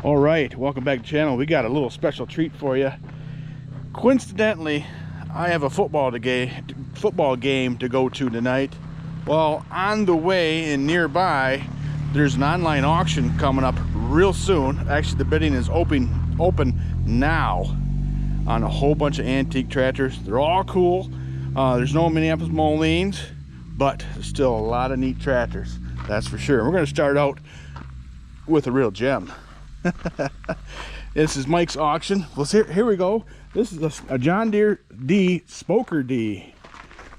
All right, welcome back to the channel. We got a little special treat for you. Coincidentally, I have a football game to go to tonight. Well, on the way and nearby, there's an online auction coming up real soon. Actually, the bidding is open now on a whole bunch of antique tractors. They're all cool. There's no Minneapolis Molines, but there's still a lot of neat tractors, that's for sure. We're going to start out with a real gem. This is Mike's auction. Well, here we go. This is a John Deere D Spoker D.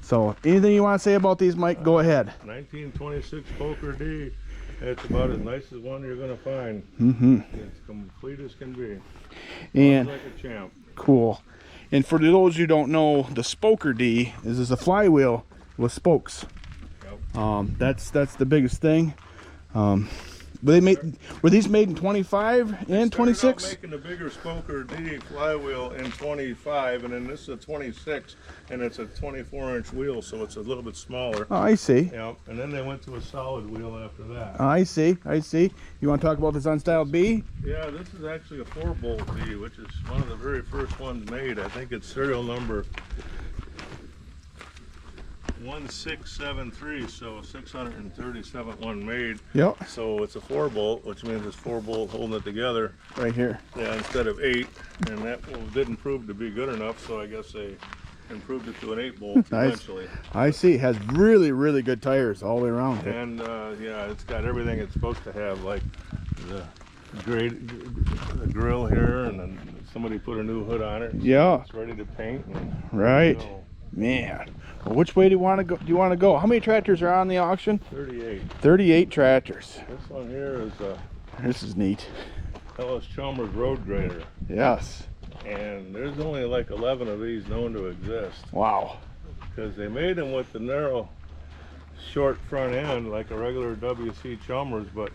So anything you want to say about these, Mike? Go ahead. 1926 Spoker D. It's about as nice as one you're going to find. It's complete as can be. And like a champ. Cool. And for those who don't know, the Spoker D is a flywheel with spokes. Yep. That's the biggest thing. Were these made in 25 and 26? Making the bigger Spoker D flywheel in 25, and then this is a 26, and it's a 24-inch wheel, so it's a little bit smaller. Oh, I see. Yeah, and then they went to a solid wheel after that. I see. You want to talk about this unstyled B? Yeah, this is actually a 4-bolt D, which is one of the very first ones made. I think it's serial number 1673, so 637th one made. Yep. So it's a 4-bolt, which means it's 4-bolt holding it together. Right here. Yeah, instead of 8, and that didn't prove to be good enough, so I guess they improved it to an 8-bolt eventually. I see. It has really, really good tires all the way around here. And yeah, it's got everything it's supposed to have, like the grill here, and then somebody put a new hood on it. Yeah. It's ready to paint. And, right. Man. Well, which way do you want to go? How many tractors are on the auction? 38. 38 tractors. This one here is this is neat. Allis-Chalmers road grader. Yes. And there's only like 11 of these known to exist. Wow. Because they made them with the narrow, short front end like a regular WC Chalmers, but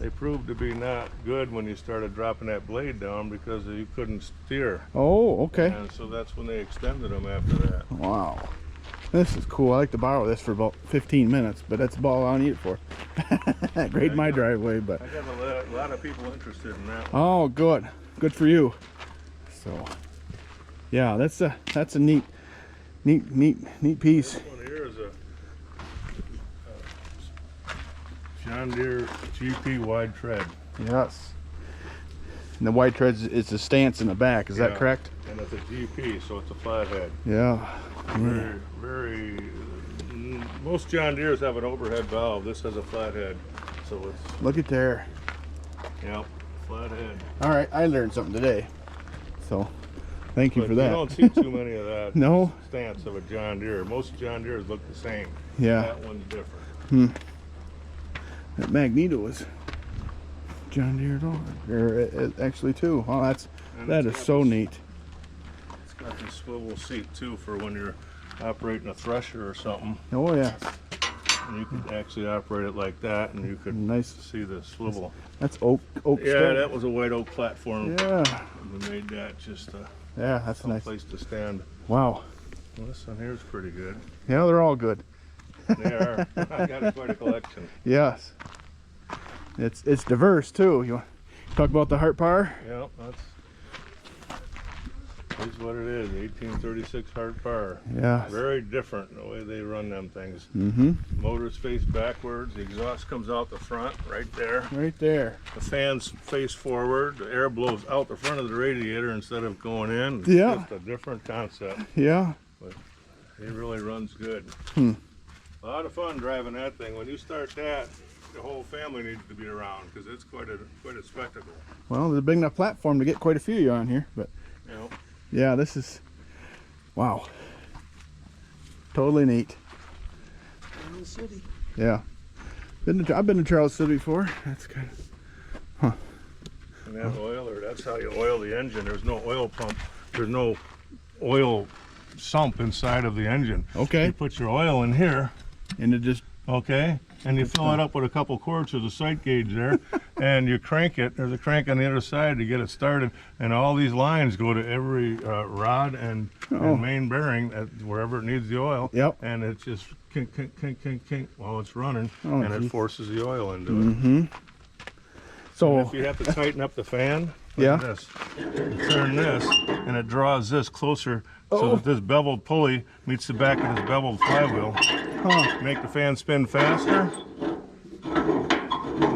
they proved to be not good when you started dropping that blade down because you couldn't steer. Oh, okay. And so that's when they extended them after that. Wow. This is cool. I like to borrow this for about 15 minutes, but that's all I need it for. Grade my driveway, but I got a lot of people interested in that one. Oh, good. Good for you. So, yeah, that's a neat piece. This one here is a John Deere GP wide tread. Yes. And the wide tread is the stance in the back. Is that correct? And it's a GP, so it's a flathead. Yeah. Very. Most John Deeres have an overhead valve. This has a flathead, so it's. Look at there. Yep, flathead. All right, I learned something today. So, thank you for that. You don't see too many of that. No. Stance of a John Deere. Most John Deeres look the same. Yeah. That one's different. That magneto is John Deere at all, or actually too. Oh, that is so neat. It's got this swivel seat too for when you're operating a thresher or something. Oh yeah. And you could actually operate it like that, and you could see the swivel. That's oak. Yeah, that was a white oak platform. Yeah. We made that just yeah, that's a nice place to stand. Wow. Well, this one here is pretty good. Yeah, they're all good. They are. I got quite a collection. Yes. It's diverse too. You want to talk about the Heart Power? Yeah, that's what it is. 1836 Heart Power. Yeah. Very different the way they run them things. Motors face backwards. The exhaust comes out the front, right there. Right there. The fans face forward. The air blows out the front of the radiator instead of going in. It's just a different concept. Yeah. But it really runs good. A lot of fun driving that thing. When you start that, the whole family needs to be around because it's quite a spectacle. Well, there's a big enough platform to get quite a few of you on here, but yeah, this is wow, totally neat. In the city. Yeah, I've been to Charles City before. That's kind of And that oiler, that's how you oil the engine. There's no oil pump. There's no oil sump inside of the engine. Okay. You put your oil in here, and it just and you fill it up with a couple quarts of the sight gauge there, and you crank it. There's a crank on the other side to get it started, and all these lines go to every rod and main bearing wherever it needs the oil. Yep. And it's just kink, kink, kink, kink, kink while it's running, and geez. it forces the oil into it. So And if you have to tighten up the fan, Yeah. like this, you turn this, and it draws this closer so that this beveled pulley meets the back of this beveled flywheel. Make the fan spin faster,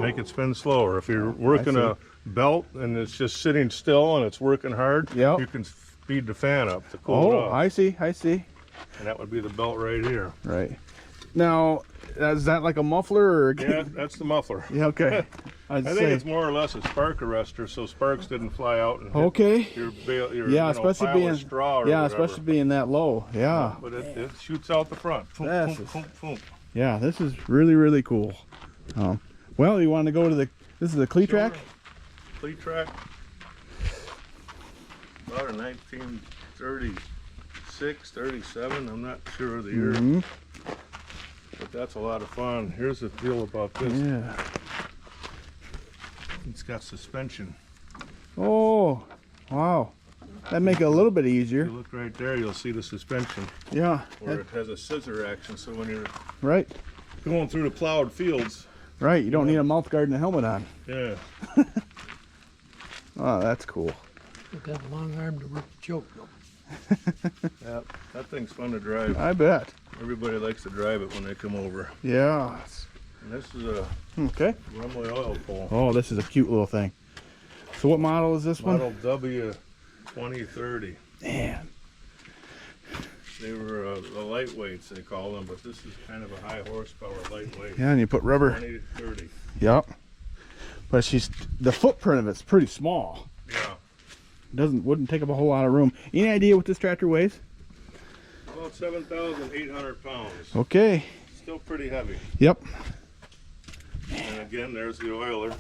make it spin slower. If you're working a belt and it's just sitting still and it's working hard, Yep. you can speed the fan up to cool it off. I see. And that would be the belt right here. Right. Now, is that like a muffler or? Yeah, that's the muffler. Yeah, okay. I think it's more or less a spark arrestor, so sparks didn't fly out and hit okay. your Yeah, especially especially being straw or yeah, whatever. especially being that low. Yeah. But it shoots out the front. Boom, This boom, is- boom, boom. Yeah, this is really cool. Well, you want to go to the? This is the Clee track. Cleat track. About a 1936, 37. I'm not sure of the year. Mhm. But that's a lot of fun. Here's the deal about this. Yeah. It's got suspension. Oh, wow. That make it a little bit If easier. you look right there, you'll see the suspension Yeah. where it has a scissor action. So when you're Right. going through the plowed fields, Right. You don't need a mouth guard and a helmet on. yeah, Oh, that's cool. Got that long arm to work the choke though. that thing's fun to drive. I bet. Everybody likes to drive it when they come over. Yeah. And this is a Okay. Rumley oil pole. Oh, this is a cute little thing. So what model is this Model one? W2030. Man. They were the lightweights, they call them, but this is kind of a high horsepower lightweight. Yeah, and you put rubber. 2030. Yep. But the footprint of it's pretty small. Yeah. Wouldn't take up a whole lot of room. Any idea what this tractor weighs? About 7,800 pounds. Okay. Still pretty heavy. Yep. And again, there's the oiler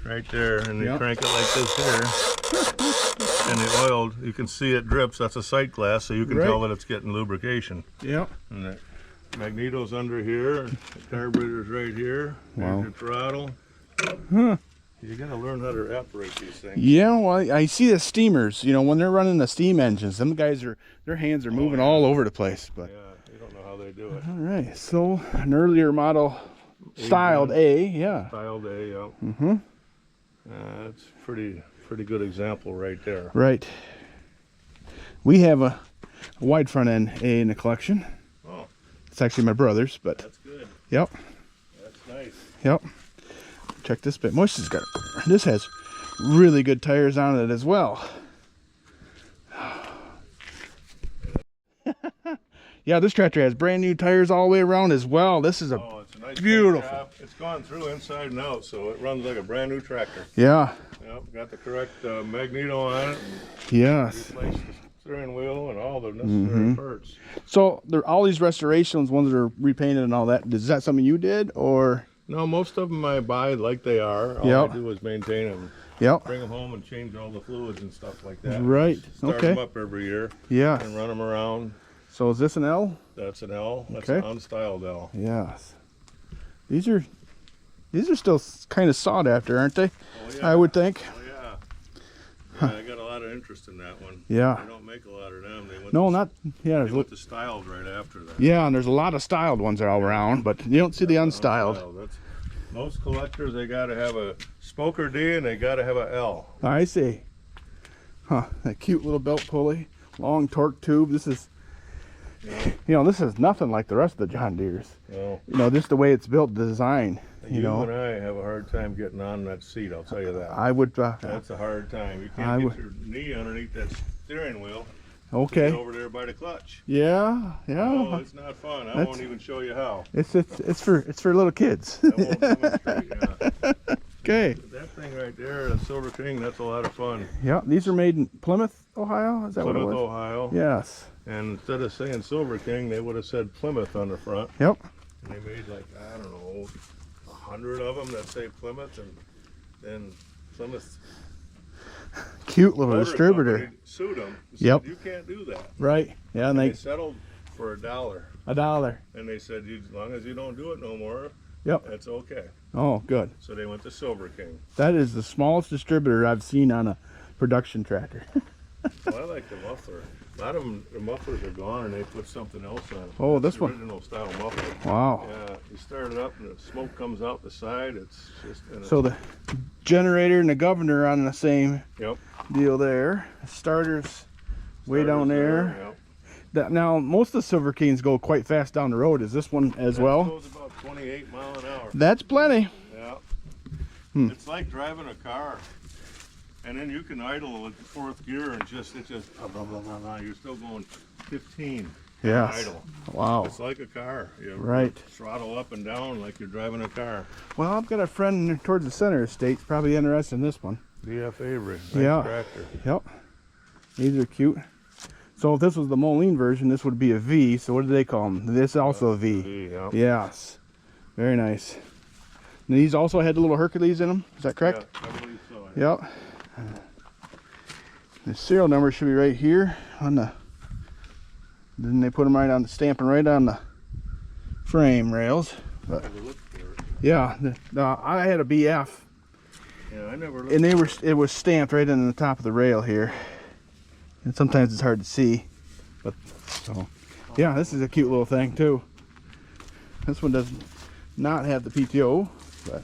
right there, and you Yep. crank it like this here. And the oil, you can see it drips. That's a sight glass, so you can tell Right. that it's getting lubrication. Yep. And the magneto's under here, the carburetor's right here. Wow. There's your throttle. Huh. You gotta learn how to operate these things. Yeah, well, I see the steamers, when they're running the steam engines, them guys their hands are moving all over the place. But Yeah, you don't know how they do it. all right, so an earlier model styled A, yeah. Styled A, yeah. Mm-hmm. It's pretty good example right there. Right. We have a wide front end A in the collection. Oh, It's actually my brother's, but that's good. yep, That's nice. yep. Check this bit. This has really good tires on it as well. Yeah, this tractor has brand new tires all the way around as well. This is a Oh, it's a nice beautiful. paint job. It's gone through inside and out, so it runs like a brand new tractor. Yeah. Yep, got the correct magneto on it. Yes. Replaced the steering wheel and all the necessary parts. So all these restorations, ones that are repainted and all that, is that something you did or? No, most of them I buy like they are. All Yep. I do is maintain them, Yep. bring them home and change all the fluids and stuff like that. Right. Start Okay. them up every year Yeah. and run them around. So is this an L? That's an L. That's Okay. an unstyled L. Yes. These are still kind of sought after, aren't they? Oh, yeah. I would think. Oh, yeah. Yeah, I got a lot of interest in that one. Yeah. They don't make a lot of them. They went No, to, not. Yeah. They went to styled right after that. Yeah, and there's a lot of styled ones all around, but you don't see the unstyled. That's, most collectors, they got to have a Spoker D and they got to have a L. I see. Huh. That cute little belt pulley, long torque tube. This is, this is nothing like the rest of the John Deeres. No. Just the way it's built, the design. You and I have a hard time getting on that seat, I'll tell you that. I would. That's a hard time. You I can't would- get your knee underneath that steering wheel. Okay. Get over there by the clutch. Yeah. Oh, Yeah. it's not fun. I That's- won't even show you how. It's for little kids. I won't demonstrate, yeah. Okay. That thing right there, the Silver King, that's a lot of fun. Yeah. These are made in Plymouth, Ohio. Is that Plymouth, what it was? Ohio. Yes. And instead of saying Silver King, they would have said Plymouth on the front. Yep. And they made like, I don't know, 100 of them that say Plymouth, and then Plymouth Cute little Motor distributor. Company sued them. Yep. You can't do that. Right. Yeah, and They they settled for $1. $1. And they said, as long as you don't do it no more, Yep. that's okay. Oh, good. So they went to Silver King. That is the smallest distributor I've seen on a production tractor. Well, I like the muffler. A lot of them, the mufflers are gone and they put something else on it. Oh, That's this the one. original style muffler. Wow. Yeah, you start it up and the smoke comes out the side. It's just. And So the generator and the governor are on the same Yep. deal there. Starters way down there. Yep. Now, most of the Silver Kings go quite fast down the road. Is this one as That well? goes about 28 miles an hour. That's plenty. Yeah. Hmm. It's like driving a car. And then you can idle at the fourth gear and just, blah, blah, blah, blah, blah. You're still going 15. Yes. Idle. Wow. It's like a car. You Right. throttle up and down like you're driving a car. Well, I've got a friend towards the center of the state, probably interested in this one. DF Avery. Nice Yeah. tractor. Yep. These are cute. So if this was the Moline version, this would be a V. So what do they call them? This also a V. Yep. Yes. Very nice. And these also had the little Hercules in them. Is that correct? Yeah, I believe so. Yep. The serial number should be right here on the. Then they put them right on the stamping right on the frame rails. But Have a look for it. yeah, I had a BF, Yeah, I never looked. and it was stamped right on the top of the rail here. And sometimes it's hard to see, but so yeah, this is a cute little thing too. This one does not have the PTO, but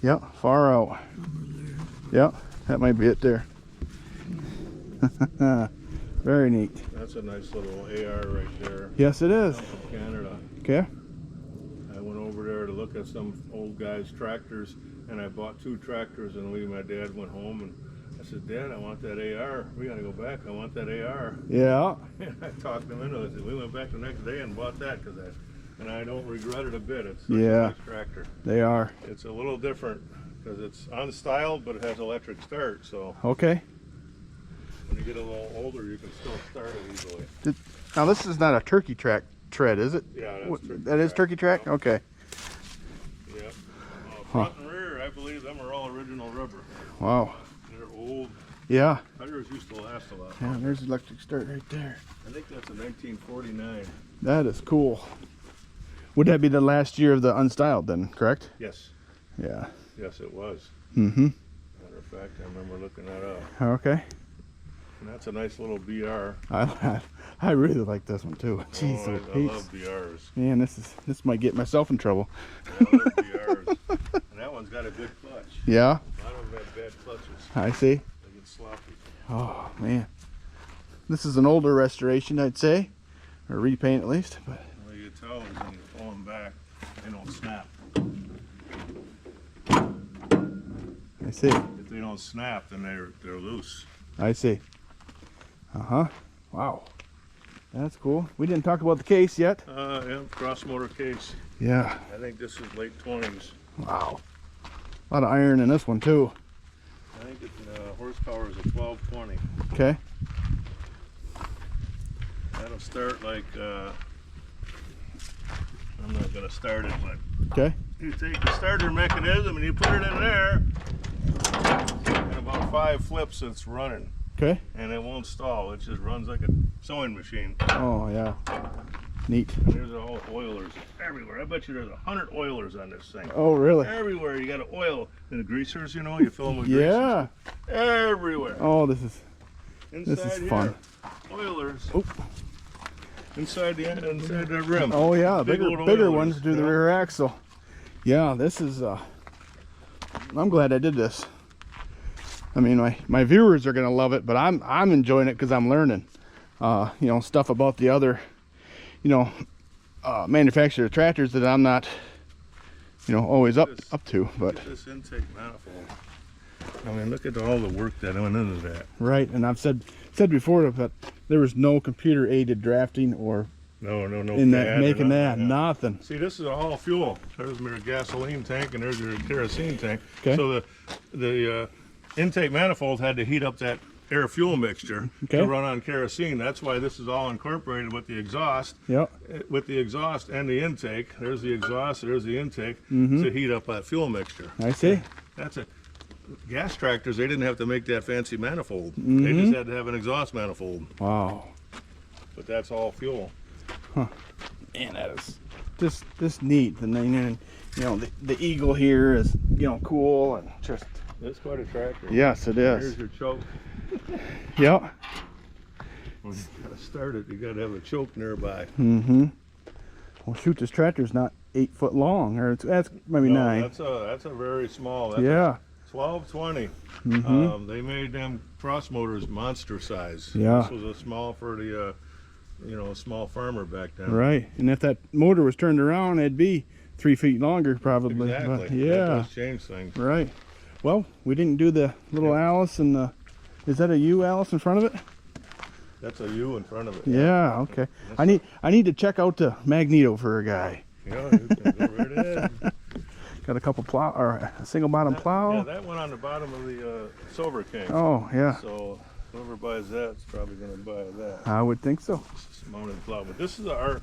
yep, far out. Yep, that might be it there. Very neat. That's a nice little AR right there. Yes, it is. From Canada. Okay. I went over there to look at some old guys' tractors, and I bought 2 tractors, and my dad went home, and I said, Dad, I want that AR. We got to go back. I want that AR. Yeah. And I talked him into it. We went back the next day and bought that, and I don't regret it a bit. It's such a nice tractor. They are. It's a little different because it's on style, but it has electric start, so Okay. when you get a little older, you can still start it easily. Now this is not a turkey track tread, is it? Yeah, that's What, turkey that is track. turkey track? Yep. Okay. Yep. Front and rear, I believe them are all original rubber. Wow. They're old. Yeah. Tires used to last a lot. Yeah, there's electric start right there. I think that's a 1949. That is cool. Would that be the last year of the unstyled then, correct? Yes. Yeah. Yes, it was. Mm-hmm. Matter of fact, I remember looking that up. Okay. And that's a nice little BR. I really like this one too. Jeez, Oh, I Louise. love BRs. Man, this might get myself in trouble. I love BRs. And that one's got a good clutch. Yeah, A lot of them have bad clutches. I see. They get sloppy. Oh man, this is an older restoration, I'd say, or repaint at least. But Well, you can tell is when you pull them back, they don't snap. I see. If they don't snap, then they're loose. I see. Wow, that's cool. We didn't talk about the case yet. Yeah, cross motor case. Yeah. I think this is late 20s. Wow. A lot of iron in this one too. I think horsepower is a 1220. Okay. That'll start like, I'm not gonna start it, but Okay. you take the starter mechanism and you put it in there, and about 5 flips it's running, Okay. and it won't stall. It just runs like a sewing machine. Oh yeah. Neat. And there's all oilers everywhere. I bet you there's 100 oilers on this thing. Oh really? Everywhere you got to oil. And the greasers, you know, you fill them with Yeah. greasers. Everywhere. Oh, this is Inside fun. here, oilers. Oh. Inside the rim. Oh yeah, Big bigger old bigger oilers, ones do the yeah. rear axle. Yeah, this is I'm glad I did this. I mean, my viewers are gonna love it, but I'm enjoying it because I'm learning, you know, stuff about the other, you know, manufacturer tractors that I'm not, you know, always up to. But Look at this intake manifold. I mean, look at all the work that went into that. right, and I've said before that there was no computer aided drafting or No in that pad or making that nothing, yeah. nothing. See, this is all fuel. There's your gasoline tank and there's your kerosene tank. Okay. So the intake manifold had to heat up that air fuel mixture Okay. to run on kerosene. That's why this is all incorporated with the exhaust. Yep. With the exhaust and the intake. There's the exhaust, there's the intake Mm-hmm. to heat up that fuel mixture. I see. That's a gas tractors. They didn't have to make that fancy manifold. They Mm-hmm. just had to have an exhaust manifold. Wow. But that's all fuel. Man, that is just neat. And then, you know, the eagle here is, you know, cool and just It's quite a tractor. Yes, it is. Here's your choke. Yep. When you gotta start it, you gotta have a choke nearby. Mm-hmm. Well, shoot, this tractor's not 8 foot long, or that's maybe No, 9. That's a very small. That's Yeah. 1220. Mm-hmm. They made them cross motors monster size. Yeah. This was a small for the, small farmer back then. Right. And if that motor was turned around, it'd be 3 feet longer, probably. Exactly. But, That yeah. does change things. Right. Well, we didn't do the little Alice and the. Is that a U Alice in front of it? That's a U in front of it. Yeah. Okay. I need to check out the magneto for a guy. Yeah, you can go right ahead. Got a couple plow or a single bottom plow. Yeah, that went on the bottom of the Silver King. Oh yeah. So whoever buys that is probably going to buy that. I would think so. It's a mounted plow, but this is a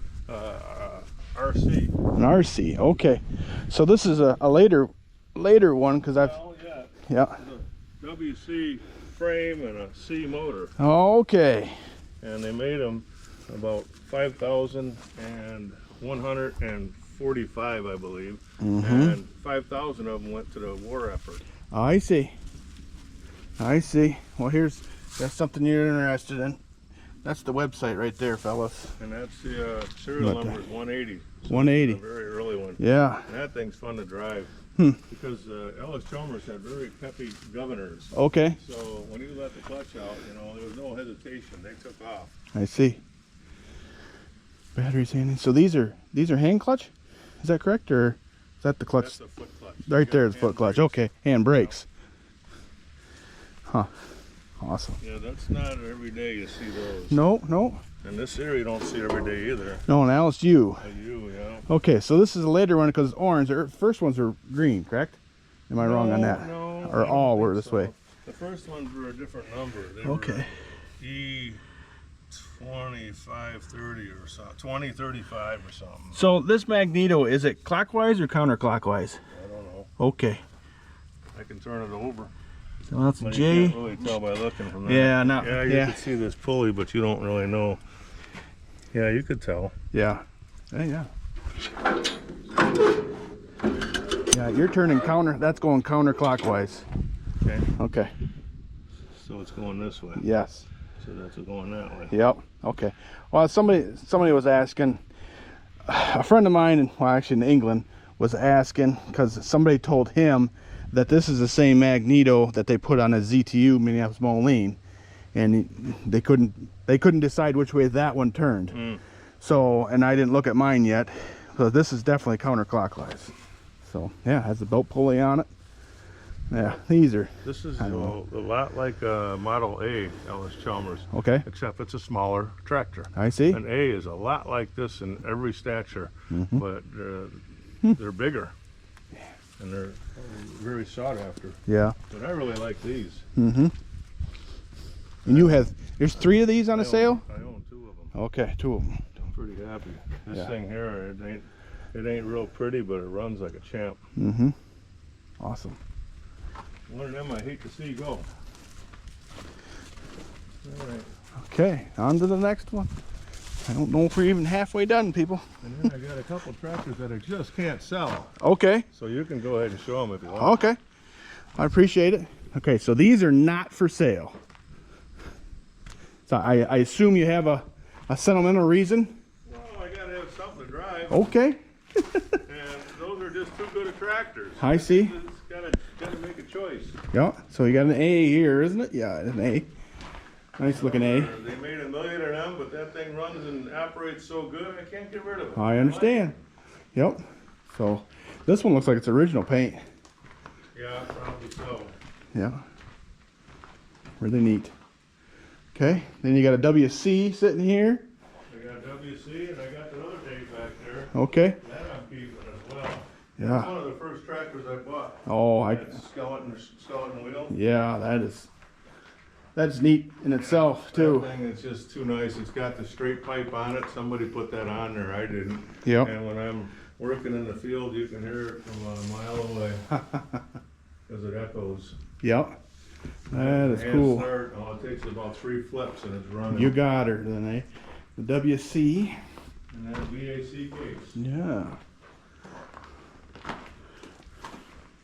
RC. An RC. Okay. So this is a later one because I've. Well, yeah. Yeah. It's a WC frame and a C motor, Okay. and they made them about 5,145, I believe, and 5,000 of them went to the war effort. I see. I see. Well, that's something you're interested in. That's the website right there, fellas. And that's the serial number is 180. So 180. it's a very early one. Yeah. And that thing's fun to drive because Allis-Chalmers had very peppy governors. Okay. So when you let the clutch out, there was no hesitation. They took off. I see. Batteries handy. So these are hand clutch? Is that correct, or is that the clutch? That's the foot clutch. Right there, the Hand foot clutch. brakes. Okay, hand brakes. Huh. Awesome. Yeah, that's not every day you see those. No. And this here you don't see every day either. No, an Alice U. Yeah. Okay, so this is a later one because it's orange. The first ones were green, correct? Am I wrong on that? No. Or I don't all were think this so. way? The first ones were a different number. They Okay. were E2530 or something. 2035 or something. So this magneto, is it clockwise or counterclockwise? I don't know. Okay. I can turn it over. So that's a But J. you can't really tell by looking from there. Yeah, no. Yeah, you could see this pulley, but you don't really know. Yeah, you could tell. Yeah. Yeah. Yeah, you're turning counter. That's going counterclockwise. Okay. Okay. So it's going this way. Yes. So that's going that way. Yep. Okay. Well, somebody was asking. A friend of mine, well, actually in England, was asking because somebody told him that this is the same magneto that they put on a ZTU Minneapolis Moline, and they couldn't decide which way that one turned. So, and I didn't look at mine yet. So this is definitely counterclockwise. So yeah, it has the belt pulley on it. Yeah, these are. This is a lot like Model A, Allis-Chalmers. Okay. Except it's a smaller tractor. I see. An A is a lot like this in every stature, but they're bigger. And they're very sought after. Yeah. But I really like these. And there's 3 of these on a sale? I own 2 of them. Okay, 2 of them. I'm pretty happy. This Yeah. thing here, it ain't real pretty, but it runs like a champ. Awesome. One of them I hate to see go. All right. Okay, on to the next one. I don't know if we're even halfway done, people. And then I got a couple tractors that I just can't sell. Okay. So you can go ahead and show them if you want. Okay. I appreciate it. Okay, so these are not for sale. So I assume you have a sentimental reason? Well, I gotta have something to drive. Okay. And those are just too good of tractors. I see. It's gotta make a choice. Yeah, so you got an A here, isn't it? Yeah, an A. Nice looking A. They made a million of them, but that thing runs and operates so good, I can't get rid of it. I understand. Yep. So this one looks like it's original paint. Yeah, probably so. Yeah. Really neat. Okay, then you got a WC sitting here. I got WC and I got the other Dave back there. Okay. That I'm keeping as well. Yeah. That's one of the first tractors I bought. Oh, That skeleton wheel. yeah, that's neat in itself too. That thing is just too nice. It's got the straight pipe on it. Somebody put that on there. I didn't. Yep. And when I'm working in the field, you can hear it from a mile away because it echoes. Yep. That is Hand cool. start, it takes about 3 flips and it's running. You got her then, eh? The WC. And then a BAC case. Yeah.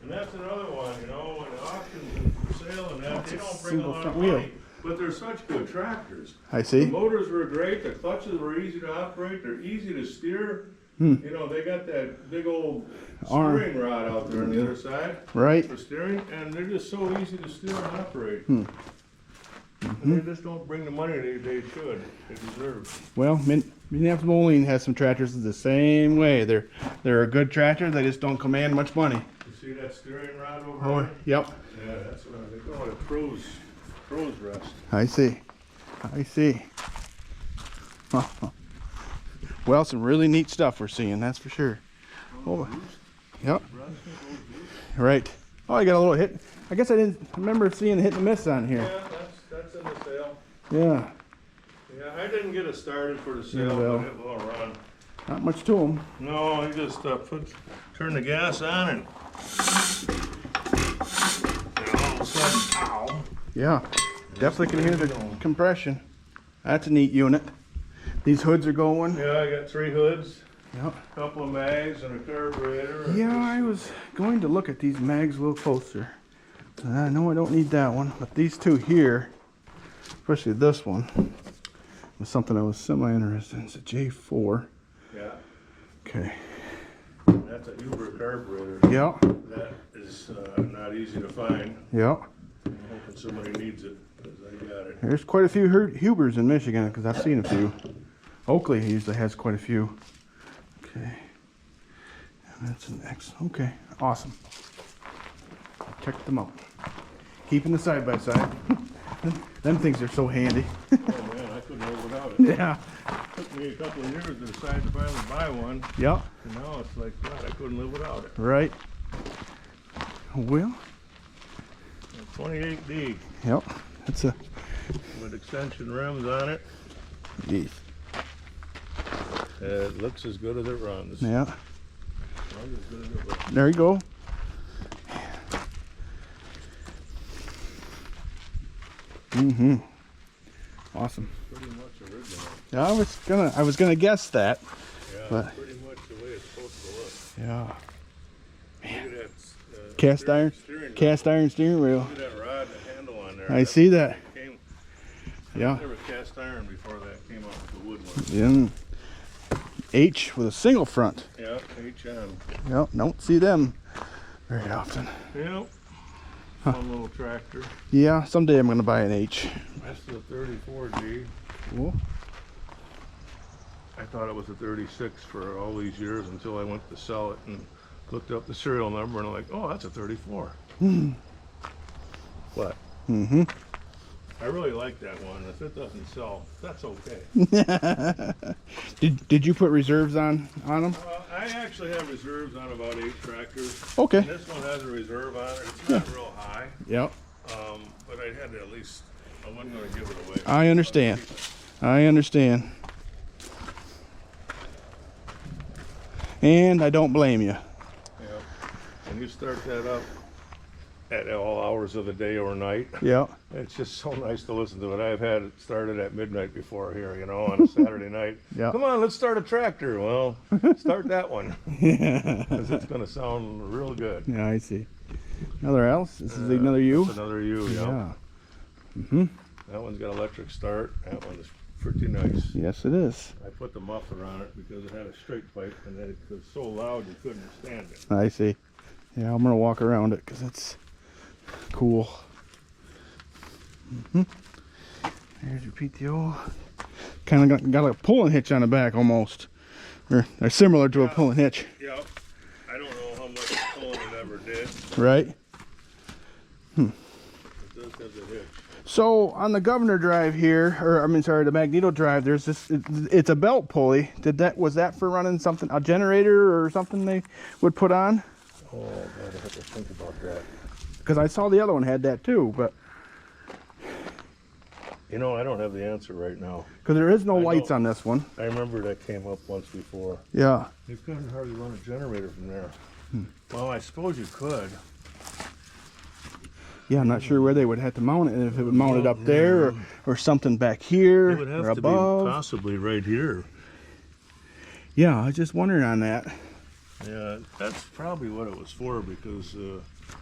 And that's another one, you know, when the auctions and for sale and that, they don't bring a single lot of front wheel. money, but they're such good tractors. I The see. motors were great, the clutches were easy to operate, they're easy to steer. You know, they got that big old Arm. steering rod out there on the other side Right. for steering, and they're just so easy to steer and operate. And they just don't bring the money they should, they deserve. Well, Minneapolis Moline has some tractors the same way. They're a good tractor. They just don't command much money. You see that steering rod over Oh, there? yep. Yeah, that's what they call it, a crow's rest. I see. I see. Well, some really neat stuff we're seeing, that's for sure. Oh, yep. Right. Oh, I got a little hit. I guess I didn't remember seeing hit and miss on here. Yeah, that's in the sale. Yeah. Yeah, I didn't get it started for the sale, well. but it will run. Not much to them. No, I just turn the gas on and all of a sudden, ow. Yeah. Definitely can hear the compression. That's a neat unit. These hoods are going. Yeah, I got 3 hoods, Yep. a couple of mags, and a carburetor. Yeah, I was going to look at these mags a little closer. I know I don't need that one, but these two here, especially this one, was something I was semi-interested in. It's a J4. Yeah, Okay. that's a Uber carburetor. Yep. That is not easy to find. Yep. I'm hoping somebody needs it, because I got it. There's quite a few Hubers in Michigan because I've seen a few. Oakley usually has quite a few. Okay. And that's an X. Okay. Awesome. Check them out. Keeping the side by side. Them things are so handy. Oh man, I couldn't live without it. Yeah. It took me a couple of years to decide to finally buy one, Yep. and now it's like, God, I couldn't live without it. Right. Well. 28D Yep. That's a. with extension rims on it. Geez. It looks as good as it runs. Yeah. Runs as good as it runs. There you go. Mm-hmm. Awesome. Pretty much original. Yeah, I was gonna guess that. Yeah, But- pretty much the way it's supposed to look. Yeah. Look at that Cast iron. steering wheel. Cast iron steering wheel. Look at that rod and the handle on there. I see that. Came, Yeah. there was cast iron before that came off the wood one. Yeah. H with a single front. Yeah, HM. Yep. Don't see them very often. Yep. Fun little tractor. Yeah. Someday I'm gonna buy an H. That's the 34D. Cool. I thought it was a 36 for all these years until I went to sell it and looked up the serial number and I'm like, oh, that's a 34. What? Mm-hmm. I really like that one. If it doesn't sell, that's okay. Did you put reserves on them? I actually have reserves on about 8 tractors. Okay. And this one has a reserve on it. It's not real high, Yep. but I had to at least, I wasn't going to give it away. I understand. I understand. And I don't blame you. Yeah. And you start that up at all hours of the day or night. Yep. It's just so nice to listen to it. I've had it started at midnight before here, you know, on a Saturday night. Yeah. Come on, let's start a tractor. Well, start that one. Yeah. Because it's going to sound real good. Yeah, I see. Another else? This is another U? That's another U, yeah. Yeah. Mm-hmm. That one's got electric start. That one is pretty nice. Yes, it is. I put the muffler on it because it had a straight pipe and it was so loud you couldn't stand it. I see. Yeah, I'm gonna walk around it because it's cool. Mm-hmm. There's your PTO. Kind of got a pulling hitch on the back almost. Or they're similar to a pulling hitch, Yep. I don't know how much pulling it ever did. right? It does have the hitch. So on the Governor Drive here, or I mean, sorry, the Magneto Drive, there's this. It's a belt pulley. Was that for running something, a generator or something they would put on? Oh, God, I have to think about that. Because I saw the other one had that too, but You know, I don't have the answer right now. because there is no I lights know. on this one. I remember that came up once before. Yeah. You couldn't hardly run a generator from there. Well, I suppose you could. Yeah, I'm not sure where they would have to mount it. If it would mount it up there or something back here It would have or to above. be possibly right here. Yeah, I was just wondering on that. Yeah, that's probably what it was for because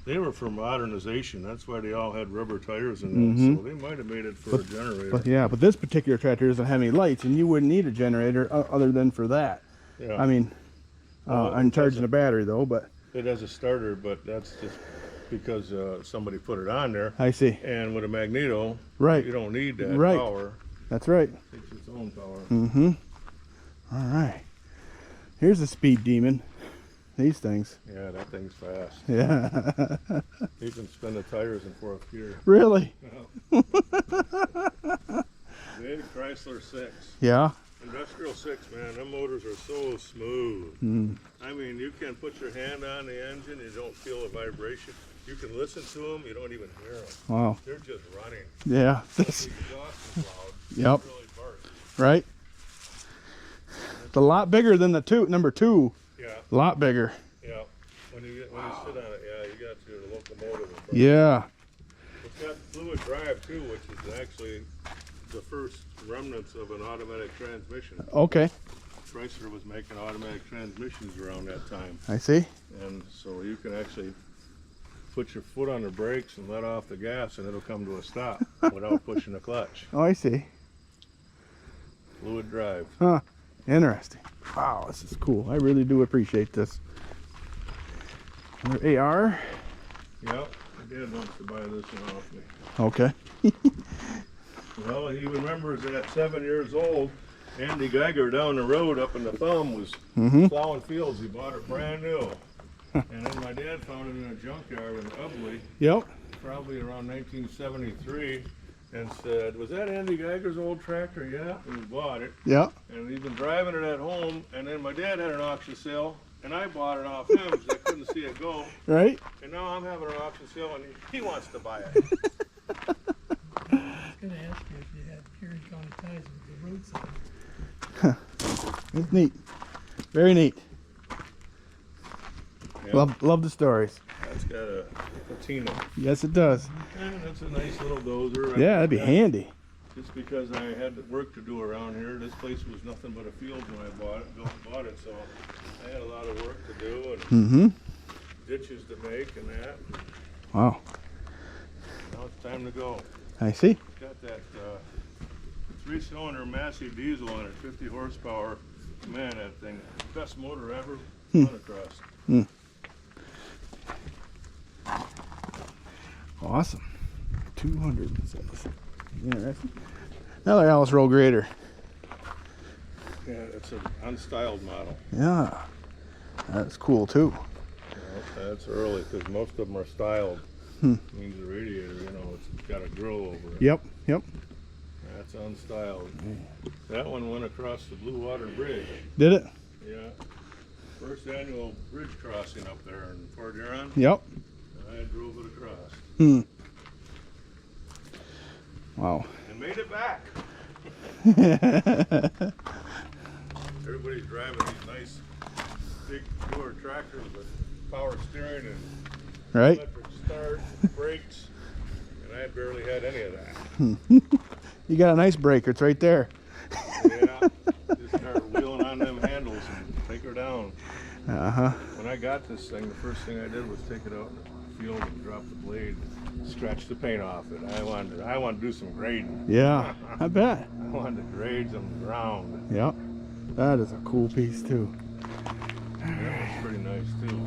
They were for modernization. That's why they all had rubber tires in them. So they might have made it for a generator. But this particular tractor doesn't have any lights, and you wouldn't need a generator other than for that. Yeah. I mean, I'm charging a battery though, but it has a starter, but that's just because somebody put it on there. I see. And with a magneto, Right. you don't need that Right. power. That's right. It takes its own power. Mm-hmm. All right. Here's a speed demon. These things. Yeah, that thing's fast. Yeah. You can spin the tires in fourth gear. Really? Big Chrysler 6. Yeah. Industrial 6, man, them motors are so smooth. I mean, you can put your hand on the engine, you don't feel a vibration. You can listen to them, you don't even hear them. Wow. They're just running. Yeah. The exhaust is loud. Yep. It really barks. Right. It's a lot bigger than the number 2. Yeah, A lot bigger. yeah. When you sit on it, yeah, you got your locomotive in front. Yeah. It's got fluid drive too, which is actually the first remnants of an automatic transmission. Okay. Chrysler was making automatic transmissions around that time. I see. And so you can actually put your foot on the brakes and let off the gas and it'll come to a stop without pushing the clutch. Oh, I see. Fluid drive. Huh. Interesting. Wow, this is cool. I really do appreciate this. Another AR. Yep. My dad wants to buy this one off me. Okay. Well, he remembers at 7 years old, Andy Geiger down the road up in the Thumb was plowing fields. He bought it brand new. And then my dad found it in a junkyard in Ubley, Yep. probably around 1973, and said, "Was that Andy Geiger's old tractor?" "Yeah." And he bought it. Yep. And he's been driving it at home. And then my dad had an auction sale, and I bought it off him because I couldn't see it go. Right? And now I'm having an auction sale, and he wants to buy it. I was gonna ask you if you had Erie County ties with the roadside. It's neat. Very neat. Yeah. Love the stories. That's got a patina. Yes, it does. And that's a nice little dozer. Yeah, that'd be handy. Just because I had work to do around here, this place was nothing but a field when I bought it, so I had a lot of work to do and Mm-hmm. ditches to make and that. Wow. Now it's time to go. I see. Got that 3-cylinder Massey diesel on it, 50 horsepower. Man, that thing, best motor ever run across. Awesome. 200, it says. Interesting. Another Alice roll grader. Yeah, it's an unstyled model. Yeah. That's cool too. Well, that's early because most of them are styled. Means the radiator, you know, it's got a grill over it. Yep. Yep. That's unstyled. That one went across the Blue Water Bridge. Did it? Yeah. First annual bridge crossing up there in Port Huron. Yep. I drove it across. Wow. And made it back. Everybody's driving these nice big newer tractors with power steering and Right? electric start, brakes, and I barely had any of that. You got a nice breaker. It's right there. Yeah, just start wheeling on them handles and take her down. Uh-huh. When I got this thing, the first thing I did was take it out in the field and drop the blade, scratch the paint off it. I wanted to do some grading. Yeah, I bet. I wanted to grade on the ground. Yep. That is a cool piece too. That was pretty nice too.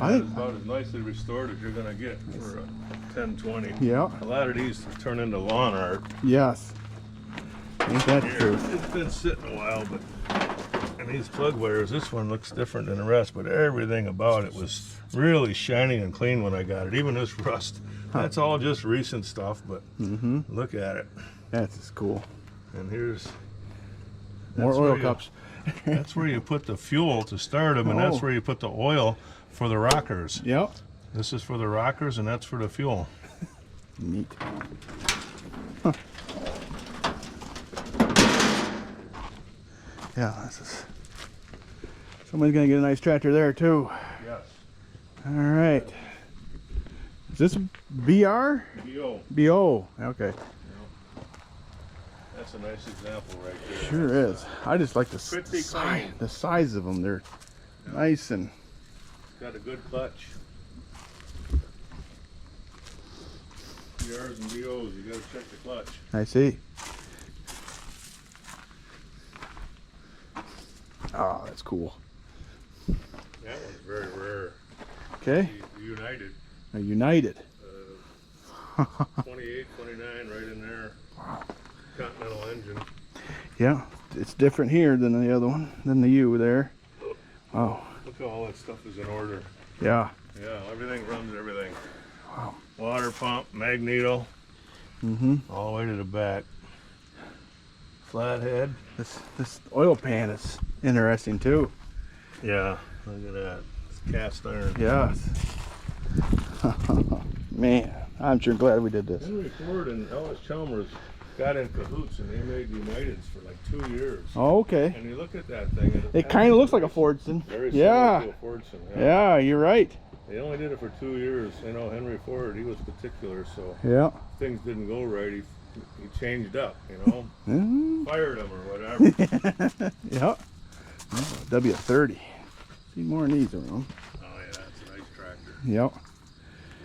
I That's think- about as nicely restored as you're gonna get for a 1020. Yeah. A lot of these turn into lawn art. Yes. Ain't that the Here, truth? it's been sitting a while, but and these plug wires, this one looks different than the rest, but everything about it was really shiny and clean when I got it. Even this rust. That's all just recent stuff, but look at it. That's just cool. And here's More that's oil where you- cups. That's where you put the fuel to start them, and Oh. that's where you put the oil for the rockers. Yep. This is for the rockers, and that's for the fuel. Neat. Huh. Yeah, this is. Somebody's gonna get a nice tractor there too. Yes. All right. Is this BR? BO. BO. Okay. That's a nice example right there. Sure is. I just like the Pretty size. clean. The size of them. They're nice and. Got a good clutch. BRs and BOs. You gotta check the clutch. I see. Oh, that's cool. That one's very rare. Okay. United. A United. 28, 29, right in there. Continental engine. Yeah, it's different here than the other one, than the U there. Oh. Look how all that stuff is in order. Yeah. Yeah, everything runs everything. Wow. Water pump, magneto, all the way to the back. Flathead. This oil pan is interesting too. Yeah, look at that. It's cast iron. Yes. Man, I'm sure glad we did this. Henry Ford and Allis-Chalmers got in cahoots and they made Uniteds for like 2 years. Oh, okay. And you look at that thing. And It kind of looks like a Fordson. Very Yeah. similar to a Fordson. Yeah, you're right. They only did it for 2 years. You know, Henry Ford, he was particular, so Yeah. things didn't go right. He changed up, you know, Mm. fired him or whatever. Yeah. Oh, W30. See more of these around. Oh yeah, it's a nice tractor. Yep.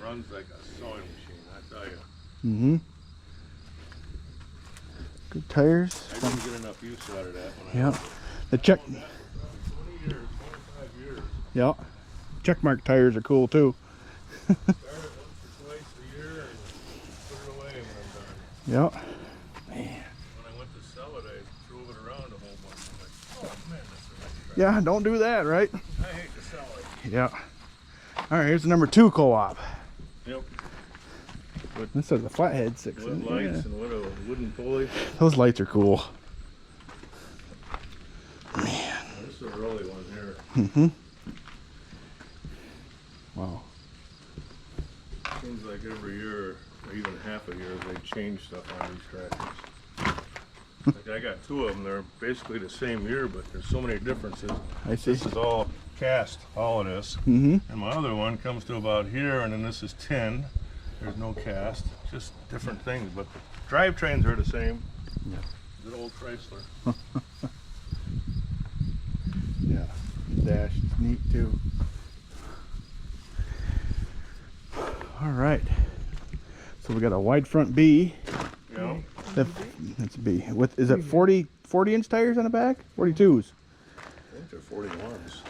Runs like a sewing machine, I tell you. Mm-hmm. Good tires. I didn't get enough use out of that when I Yeah. had it. The check. Probably 20 years, 25 years. Yeah. Checkmark tires are cool too. Started once or twice a year and put it away when I'm done. Yeah. Man. When I went to sell it, I drove it around a whole bunch. I'm like, oh man, that's a nice tractor. Yeah, don't do that, right? I hate to sell it. Yeah. All right, here's the number 2 co-op. Yep. This says a flathead 6. With lights and with a wooden pulley. Those lights are cool. This is a early one here. Mm-hmm. Wow. Seems like every year, or even half a year, they change stuff on these tractors. Like I got 2 of them. They're basically the same year, but there's so many differences. I see. This is all cast, all of this. Mm-hmm. And my other one comes to about here, and then this is tin. There's no cast, just different things. But the drivetrains are the same. Yeah. Good old Chrysler. Yeah. Dash is neat too. All right. So we got a wide front B. You know? That's B. With is it 40 inch tires on the back? 42s. I think they're 41s.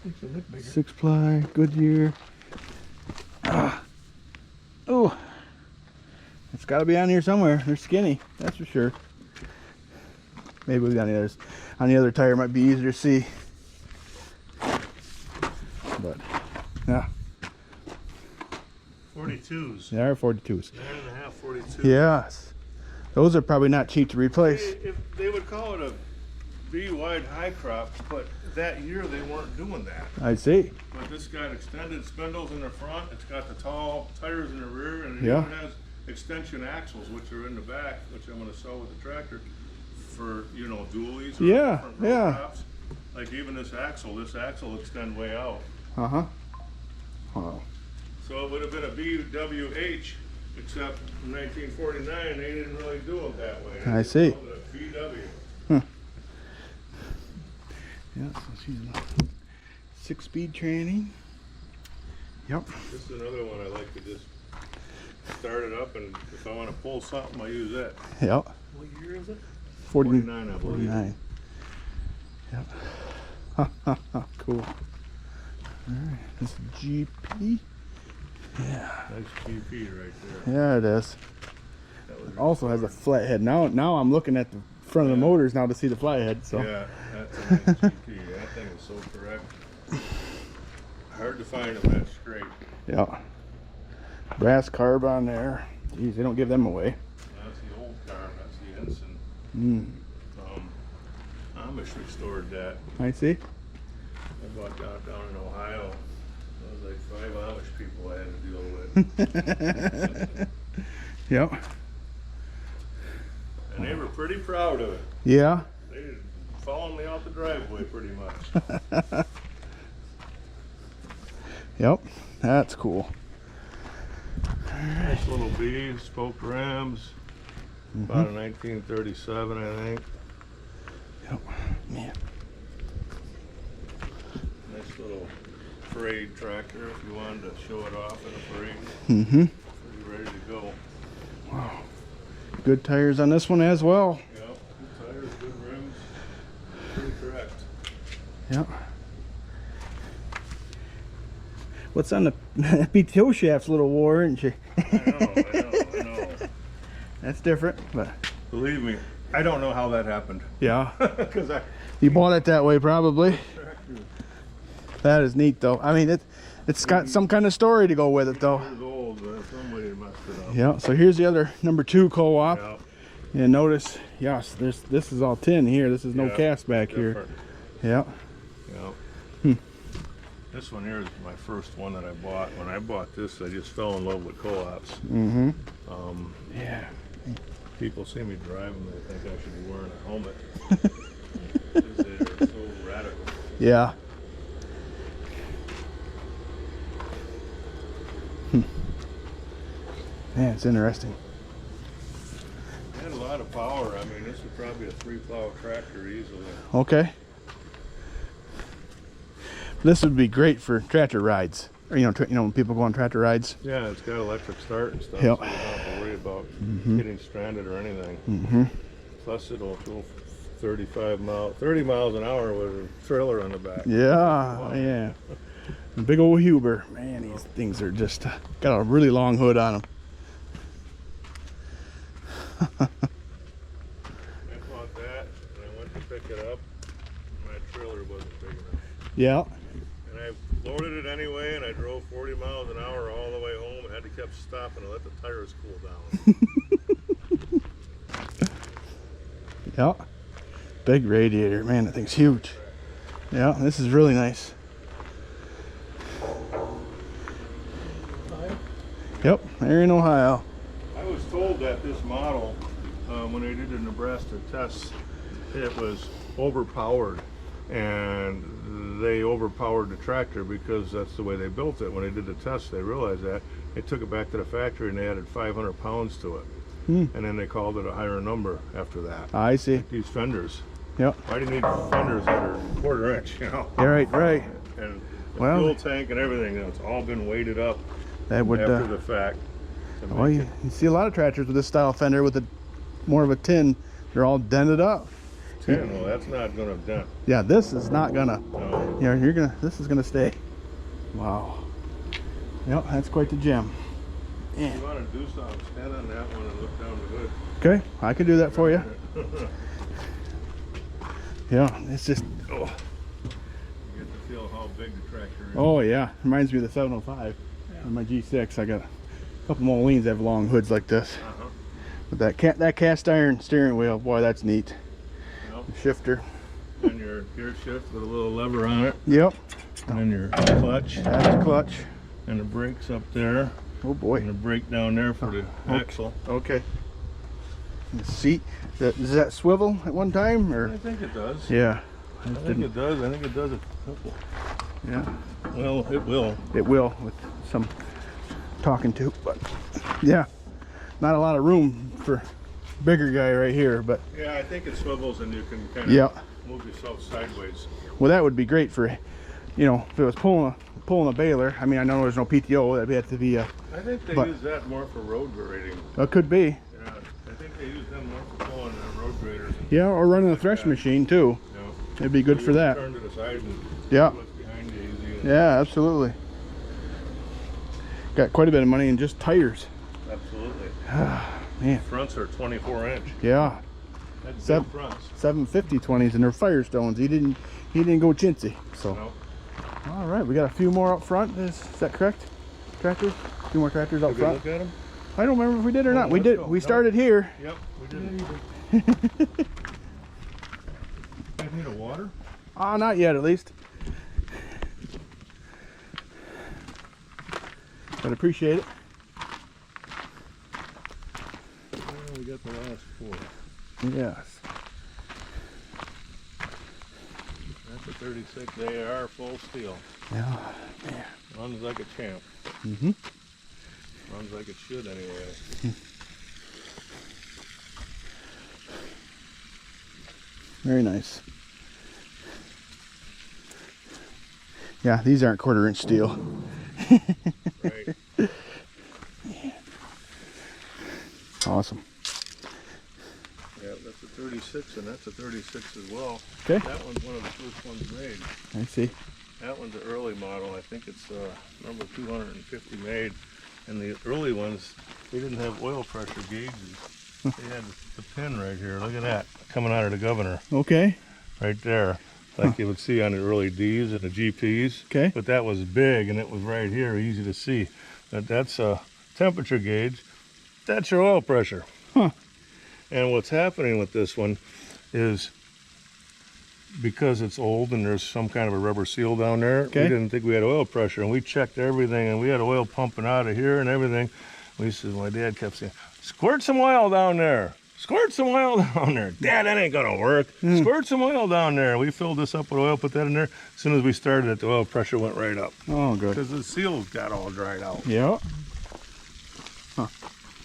Makes it look bigger. 6-ply, Goodyear. Oh, it's got to be on here somewhere. They're skinny, that's for sure. Maybe on the other tire might be easier to see. But yeah, 42s. they are 42s. 9.5, 42. Yes, those are probably not cheap to replace. If they would call it a B wide high crop, but that year they weren't doing that. I see. But this got extended spindles in the front, it's got the tall tires in the rear, and it Yeah. even has extension axles, which are in the back, which I'm gonna sell with the tractor for, you know, dualies or Yeah, different road yeah. crops. Like even this axle extend way out. Uh-huh. Wow. So it would have been a BWH, except in 1949, they didn't really do them that way. I see. They called it a BW. Yeah, so she's a 6-speed training. Yep. This is another one I like to just start it up, and if I want to pull something, I use that. Yep. What year is it? 49, 49, I believe. 49. Yep. Cool. Alright, this is GP. Yeah. Nice GP right there. Yeah, it is. That was Also has a flathead. Now I'm looking at the front of the motors now to see the flathead. So Yeah, that's a nice GP. That thing is so correct. Hard to find them that straight. yeah. Brass carb on there. Geez, they don't give them away. That's the old car. That's the Ensign. Mm. Amish restored that. I see. I bought that down in Ohio. There was like 5 Amish people I had to deal with. Yep. And they were pretty proud of it. Yeah. They followed me out the driveway pretty much. Yep. That's cool. Nice little B, spoke rams. About a 1937, I think. Yep. Man. Nice little parade tractor if you wanted to show it off in a parade. Mm-hmm. Pretty ready to go. Wow. Good tires on this one as well. Yep, good tires, good rims. Pretty correct. Yep. What's on the PTO shaft's a little wore, isn't she? I know. That's different, but Believe me, I don't know how that happened. yeah. Because You bought it that way, probably. That is neat, though. I mean, it's got some kind of story to go with it, though. years old, somebody messed it up. Yeah. So here's the other number 2 co-op. Yep. And notice, yes, this is all tin here. This is no Yeah, cast back here. different. Yeah. Yep. This one here is my first one that I bought. When I bought this, I just fell in love with co-ops. Mm-hmm. Yeah. People see me drive them, they think I should be wearing a helmet. Because they're so radical. Yeah. Man, it's interesting. It had a lot of power. I mean, this is probably a 3-plow tractor easily. Okay. This would be great for tractor rides. Or, when people go on tractor rides. Yeah, it's got electric start and stuff, Yep. so you don't have to worry about getting stranded or anything. Mm-hmm. Plus, it'll go 30 miles an hour with a trailer on the back. Yeah, yeah. A big old Huber. Man, these things are just got a really long hood on them. I bought that, and I went to pick it up. My trailer wasn't big enough. Yeah. And I loaded it anyway, and I drove 40 miles an hour all the way home and had to keep stopping to let the tires cool down. Yeah. Big radiator. Man, that thing's huge. Yeah, this is really nice. Yep, they're in Ohio. I was told that this model, when they did the Nebraska tests, it was overpowered, and they overpowered the tractor because that's the way they built it. When they did the tests, they realized that. They took it back to the factory and they added 500 pounds to it. And then they called it a higher number after that. I see. Like these fenders. Yep. Why do you need fenders that are 1/4 inch, Yeah, right. And the Well, fuel tank and everything, it's all been weighted up That would. after the fact. to Well, make you it see a lot of tractors with this style fender with more of a tin. They're all dented up. 10. Well, that's not going to dent. Yeah, this is not gonna. No. Yeah, this is gonna stay. Wow. Yep, that's quite the gem. Yeah. If you want to do something, stand on that one and look down the hood. Okay, I can do that for you. Yeah, it's just. Oh, You get to feel how big the tractor is. oh yeah, reminds me of the 705. Yeah. On my G6, I got a couple Molines that have long hoods like this. Uh-huh. But that cast iron steering wheel, boy, that's neat. Yep. The shifter. And your gear shift with a little lever on it. Yep, And your clutch. that's the clutch. And the brakes up there. Oh boy. And the brake down there for the Okay. axle. Okay. The seat. Does that swivel at one time, or? I think it does. Yeah. I think it does. I think it does a couple. Yeah. Well, it will. It will with some talking to, but yeah, not a lot of room for bigger guy right here, but Yeah, I think it swivels and you can kind of yeah. move yourself sideways. Well, that would be great for, if it was pulling a baler. I mean, I know there's no PTO. That'd have to be a. I think they But- use that more for road grading. It could be. Yeah, I think they use them more for pulling road graders. And, Yeah, or running a thresh machine too. It'd be good so for you that. Turn to the side and Yeah. see what's behind you easy. Yeah, absolutely. Got quite a bit of money in just tires. Absolutely. Man, Fronts are 24 inch. yeah. That's Seven- big fronts. 750 20s and they're Firestones. He didn't go chintzy. So. No. All right, we got a few more up front. Is that correct? Tractors? A few more tractors up Did we front. look at them? I don't remember if we did or Oh, not. We let's did. go. We No. started here. Yep, we did. I need a water? Not yet, at least. But appreciate it. Well, we got the last 4. Yes. That's a 36 AR full steel. Yeah. Man. Runs like a champ. Mhm. Runs like it should anyway. Very nice. Yeah, these aren't 1/4-inch steel. Right. Awesome. Yeah, that's a 36, and that's a 36 as well. Okay. That one's one of the first ones made. I see. That one's an early model. I think it's number 250 made. And the early ones, they didn't have oil pressure gauges. They had the pin right here. Look at that, coming out of the governor. Okay. Right there. Like you would see on the early Ds and the GPs. Okay. But that was big, and it was right here, easy to see. That's a temperature gauge. That's your oil pressure. Huh. And what's happening with this one is, because it's old and there's some kind of a rubber seal down there, Okay. we didn't think we had oil pressure, and we checked everything, and we had oil pumping out of here and everything. My dad kept saying, squirt some oil down there. Squirt some oil down there. Dad, that ain't gonna work. Squirt some oil down there. We filled this up with oil, put that in there. As soon as we started it, the oil pressure went right up. Oh, good. Because the seals got all dried out. Yeah.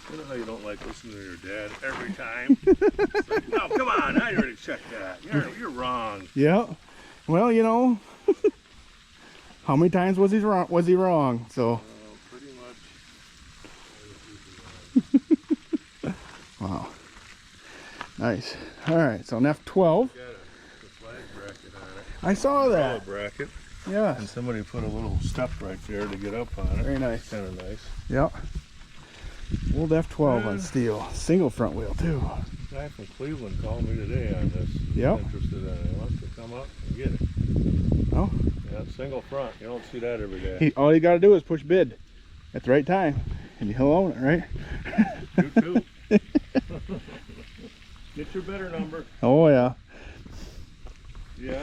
You know how you don't like listening to your dad every time? It's like, no, come on, I already checked that. You're wrong. Yeah. Well, you know, how many times was he wrong? So. Pretty much. Wow. Nice. All right. So an F12. Got the flag bracket on it. I saw that. Bracket. And Yes. somebody put a little step right there to get up on it. Very nice. Kind of nice. Yep. Old F12 on steel. Single front wheel too. The guy from Cleveland called me today on this. Yep. He's interested in it. He wants to come up and get it. Oh. Yeah, single front. You don't see that every day. All you got to do is push bid at the right time, and he'll own it, right? You too. Get your bidder number. Oh yeah. Yeah.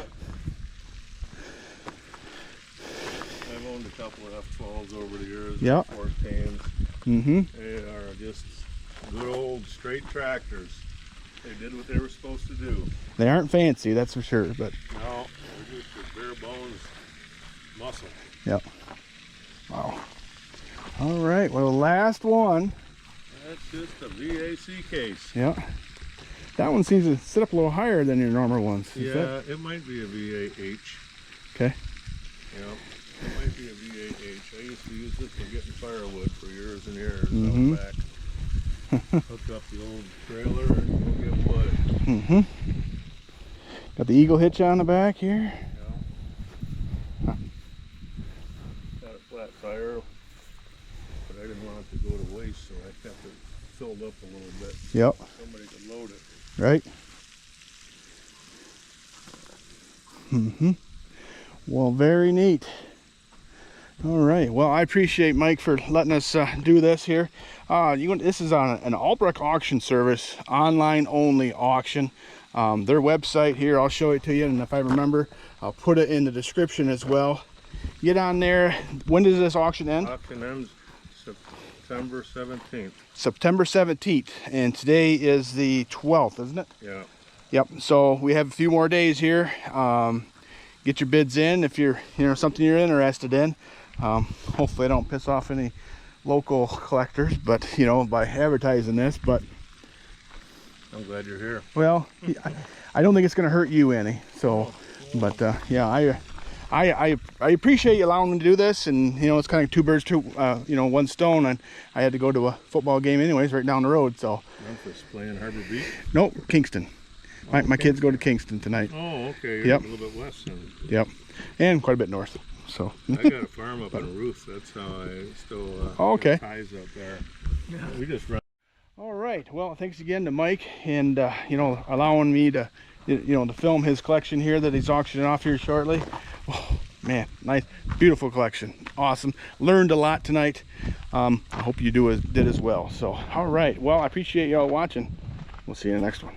I've owned a couple of F12s over the years. Yep. 14s. Mm-hmm. They are just good old straight tractors. They did what they were supposed to do. They aren't fancy, that's for sure, but No, they're just a bare bones muscle. yep. Wow. All right. Well, the last one. That's just a VAC case. Yeah. That one seems to sit up a little higher than your normal ones. Is Yeah, that- it might be a VAH. Okay. Yeah, it might be a VAH. I used to use this for getting firewood for years and years Mhm. out back. Hook up the old trailer and go get wood. Mm-hmm. Got the eagle hitch on the back here. Yeah. Got a flat tire, but I didn't want it to go to waste, so I kept it filled up a little bit. Yep. Somebody could load it. Right. Mm-hmm. Well, very neat. All right. Well, I appreciate Mike for letting us do this here. This is on an Albrecht auction service, online only auction. Their website here, I'll show it to you, and if I remember, I'll put it in the description as well. Get on there. When does this auction end? Auction ends September 17th. September 17th, and today is the 12th, isn't it? Yeah. Yep. So we have a few more days here. Get your bids in if you're, something you're interested in. Hopefully I don't piss off any local collectors, but by advertising this. But I'm glad you're here. well, I don't think it's going to hurt you any. So, but yeah, I appreciate you allowing me to do this, and it's kind of two birds, one stone. And I had to go to a football game anyways, right down the road. So Memphis playing Harbor Beach. nope, Kingston. My kids go to Kingston tonight. Oh, okay. You're Yep. a little bit west then. Yep, and quite a bit north. So I got a farm up in Ruth. That's how I still okay. get ties up there. We just run. All right. Well, thanks again to Mike, and allowing me to to film his collection here that he's auctioning off here shortly. Oh, man, nice, beautiful collection. Awesome. Learned a lot tonight. I hope you did as well. So, all right. Well, I appreciate y'all watching. We'll see you in the next one.